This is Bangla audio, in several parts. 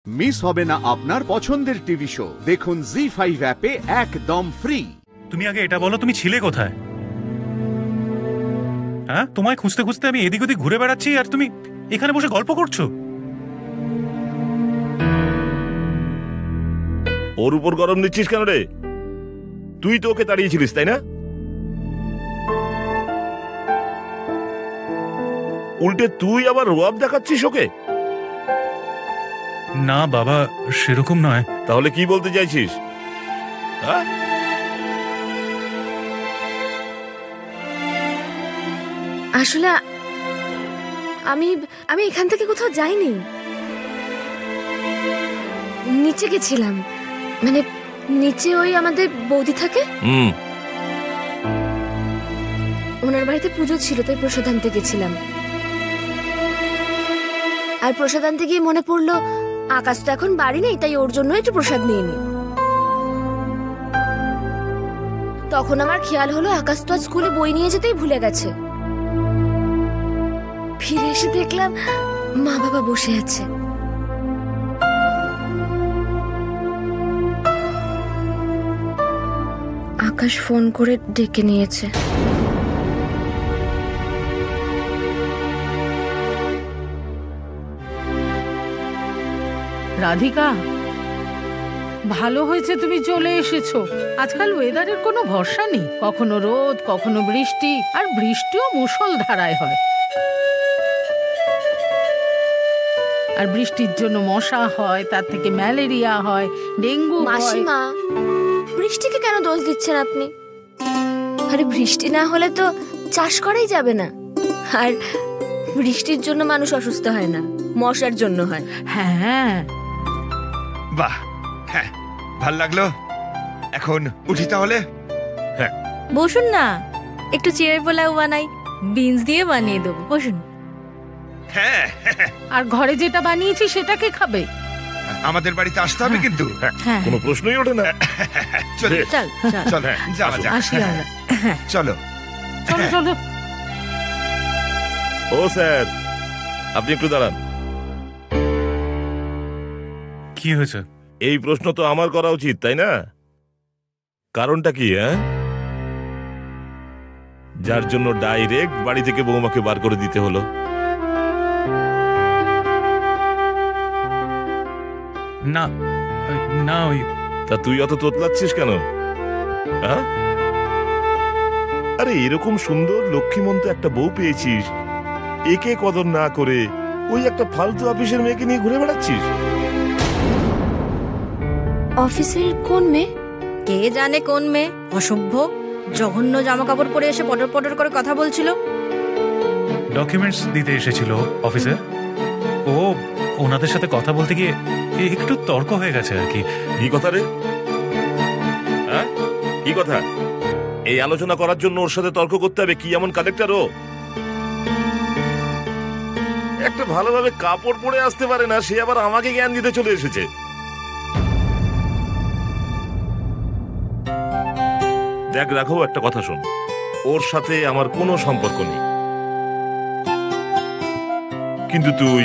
মিস হবে না আপনার পছন্দের টিভি শো। দেখুন জি5 অ্যাপে একদম ফ্রি। তুমি আগে এটা বলো, তুমি ছিলে কোথায়? হ্যাঁ, তোমায় খুঁজতে খুঁজতে আমি এদিক ওদিক ঘুরে বেড়াচ্ছি আর তুমি এখানে বসে গল্প করছো। ওর উপর গরম নিচ্ছিস কেন রে? তুই তো ওকে তাড়িয়েছিলিস, তাই না? উল্টে তুই আবার রোয়াব দেখাচ্ছিস ওকে? না বাবা, সেরকম নয়। তাহলে কি বলতে চাইছিস? হ্যাঁ, আসলে আমি এখান থেকে কোথাও যাইনি, নিচে গেছিলাম। মানে নিচে ওই আমাদের বৌদি থাকে, ওনার বাড়িতে পুজো ছিল, তাই প্রসাদ আনতে গেছিলাম। আর প্রসাদ আনতে গিয়ে মনে পড়লো আকাশ তো এখন বাড়ি নেই, তাই ওর জন্য একটু প্রসাদ নিয়ে নি। তখন আমার খেয়াল হলো আকাশ তো আজ স্কুলে বই নিয়ে যেতেই ভুলে গেছে। ফিরে এসে দেখলাম মা বাবা বসে আছে। আকাশ ফোন করে ডেকে নিয়েছে। রাধিকা, ভালো হয়েছে তুমি চলে এসেছো। আজকাল ওয়েদারের কোনো ভরসা নেই, কখনো রোদ কখনো বৃষ্টি, আর বৃষ্টিও মুষলধারায় হয়। আর বৃষ্টির জন্য মশা হয়, তার থেকে ম্যালেরিয়া হয়, ডেঙ্গু হয়। মাসিমা, বৃষ্টিকে কেন দোষ দিচ্ছেন আপনি? আরে বৃষ্টি না হলে তো চাষ করাই যাবে না। আর বৃষ্টির জন্য মানুষ অসুস্থ হয় না, মশার জন্য হয়। হ্যাঁ, বাহ, হ্যাঁ, ভাল লাগলো। এখন উঠি তাহলে। হ্যাঁ, বসুন না, একটু চিড়ের পোলাও বানাই, বিনস দিয়ে বানিয়ে দেবো, বসুন। হ্যাঁ, আর ঘরে যেটা বানিয়েছি সেটা কে খাবে? আমাদের বাড়িতে আসতে হবে কিন্তু। হ্যাঁ, কোনো প্রশ্নই ওঠে না। চল চল চল চল, যাওয়া যাক। আসি আমরা। চলো চলো চলো। ও স্যার, আপনি একটু দাঁড়ান। কি হয়েছে? এই প্রশ্ন তো আমার করা উচিত, তাই না? কারণটা কি? হ্যাঁ, যার জন্য ডাইরেক্ট বাড়ি থেকে বৌমাকে বার করে দিতে হলো। না না, ওই তা তুই অত তোতলাচ্ছিস কেন? হ্যাঁ, আরে এরকম সুন্দর লক্ষ্মীমন্ত একটা বউ পেয়েছিস, একে কদর না করে ওই একটা ফালতু অফিসের মেয়েকে নিয়ে ঘুরে বেড়াচ্ছিস। অফিসের কোন মেয়ে? কে জানে কোন মেয়ে, অসভ্য জঘন্য জামা কাপড় পরে এসে পটর পটর করে কথা বলছিল। ডকুমেন্টস দিতে এসেছিল অফিসে। ও ওনাদের সাথে কথা বলতে গিয়ে একটু তর্ক হয়ে গেছে আর কি। কি কথা রে? হ্যাঁ, কি কথা? এই আলোচনা করার জন্য ওর সাথে তর্ক করতে হবে? কি এমন কালেক্টর ও? একটা ভালোভাবে কাপড় পরে আসতে পারে না, সে আবার আমাকে জ্ঞান দিতে চলে এসেছে। দেখ রাঘব, একটা কথা শোন, ওর সাথে আমার কোনো সম্পর্ক নেই, কিন্তু তুই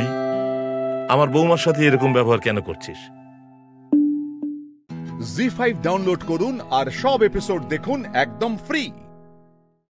আমার বৌমার সাথে এরকম ব্যবহার কেন করছিস? জি5 ডাউনলোড করুন আর সব এপিসোড দেখুন একদম ফ্রি।